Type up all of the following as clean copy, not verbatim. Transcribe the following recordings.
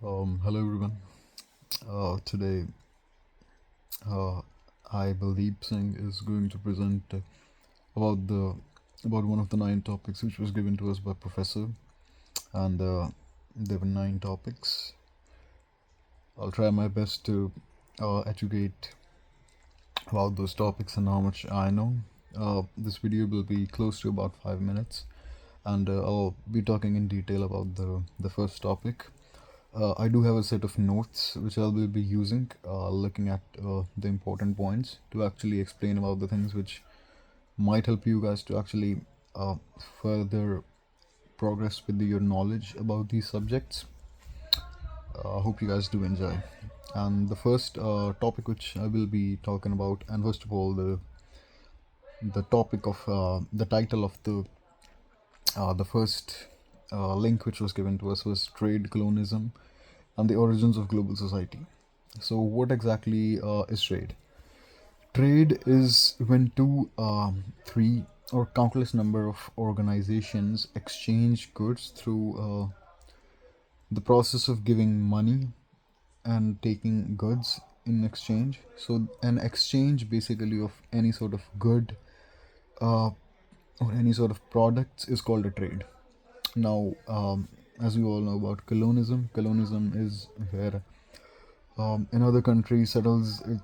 Hello everyone. Today, uh, I Baldeep Singh is going to present about the about one of the nine topics which was given to us by Professor, and there were nine topics. I'll try my best to educate about those topics and how much I know. This video will be close to about 5 minutes, and I'll be talking in detail about the first topic. I do have a set of notes which I will be using, looking at the important points to actually explain about the things which might help you guys to actually uh, further progress with your knowledge about these subjects. I hope you guys do enjoy. And the first topic which I will be talking about, and first of all, the topic of the title of the first link which was given to us was trade, colonialism, and the origins of global society. So, what exactly is trade? Trade is when two, three, or countless number of organizations exchange goods through the process of giving money and taking goods in exchange. So, an exchange basically of any sort of good uh, or any sort of products is called a trade. Now, as we all know about colonialism is where another country settles it,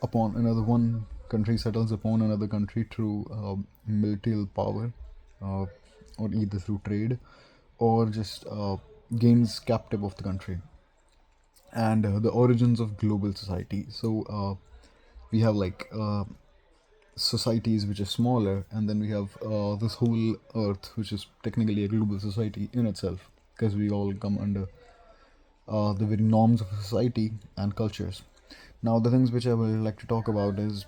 upon another one country settles upon another country through military power, uh, or either through trade, or just gains captive of the country. And the origins of global society. So we have like societies which are smaller, and then we have this whole earth which is technically a global society in itself, because we all come under the very norms of society and cultures. Now, the things which I would like to talk about is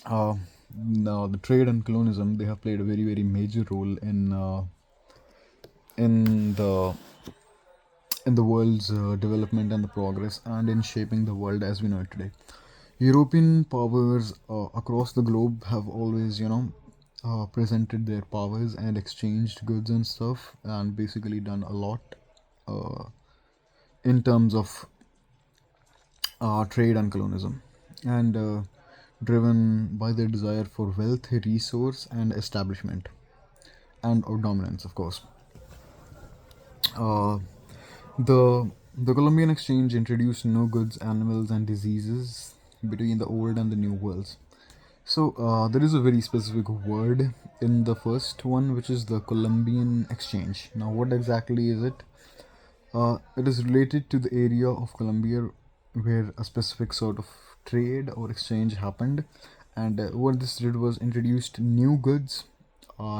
uh, now the trade and colonialism. They have played a very major role in the world's development and the progress, and in shaping the world as we know it today. European powers across the globe have always, presented their powers and exchanged goods and stuff, and basically done a lot uh, in terms of trade and colonialism, and driven by their desire for wealth, resource, and establishment, and or dominance, of course. Uh, the the Columbian Exchange introduced no goods, animals, and diseases between the old and the new worlds. So there is a very specific word in the first one, which is the Columbian Exchange. Now, what exactly is it? It is related to the area of Colombia where a specific sort of trade or exchange happened, and what this did was introduced new goods,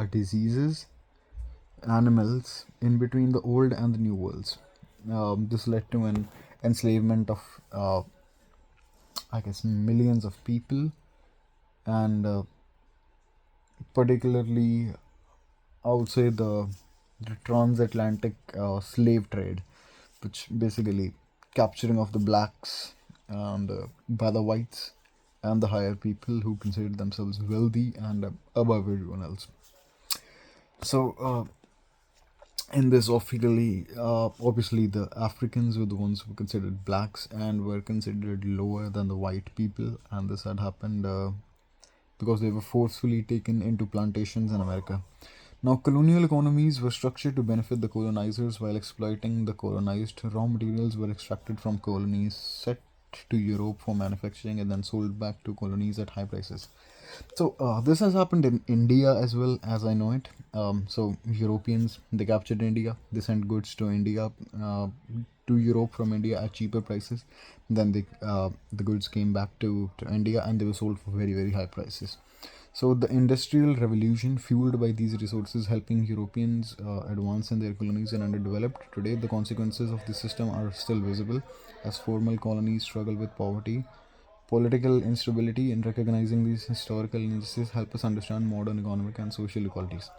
diseases, animals in between the old and the new worlds. This led to an enslavement of, I guess, millions of people, and particularly, I would say the transatlantic slave trade, which basically capturing of the blacks and by the whites and the higher people who considered themselves wealthy and above everyone else. So in this obviously the Africans were the ones who were considered blacks and were considered lower than the white people, and this had happened because they were forcefully taken into plantations in America. Now, colonial economies were structured to benefit the colonizers while exploiting the colonized. Raw materials were extracted from colonies, sent to Europe for manufacturing, and then sold back to colonies at high prices. So, this has happened in India as well, as I know it. So, Europeans, they captured India, they sent goods to India, to Europe from India at cheaper prices. Then the goods came back to India, and they were sold for very high prices. So the industrial revolution, fueled by these resources, helping Europeans advance in their colonies and underdeveloped. Today, the consequences of this system are still visible, as former colonies struggle with poverty, political instability. And recognizing these historical injustices help us understand modern economic and social equalities.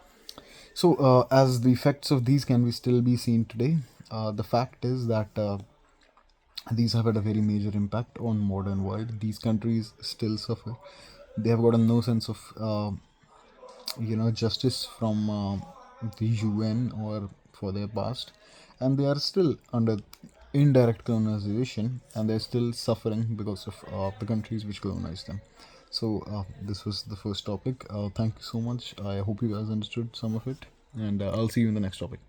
So, as the effects of these can be still be seen today, the fact is that these have had a very major impact on modern world. These countries still suffer. They have gotten no sense of justice from the UN or for their past, and they are still under indirect colonization, and they're still suffering because of the countries which colonized them. So this was the first topic. Thank you so much. I hope you guys understood some of it, and I'll see you in the next topic.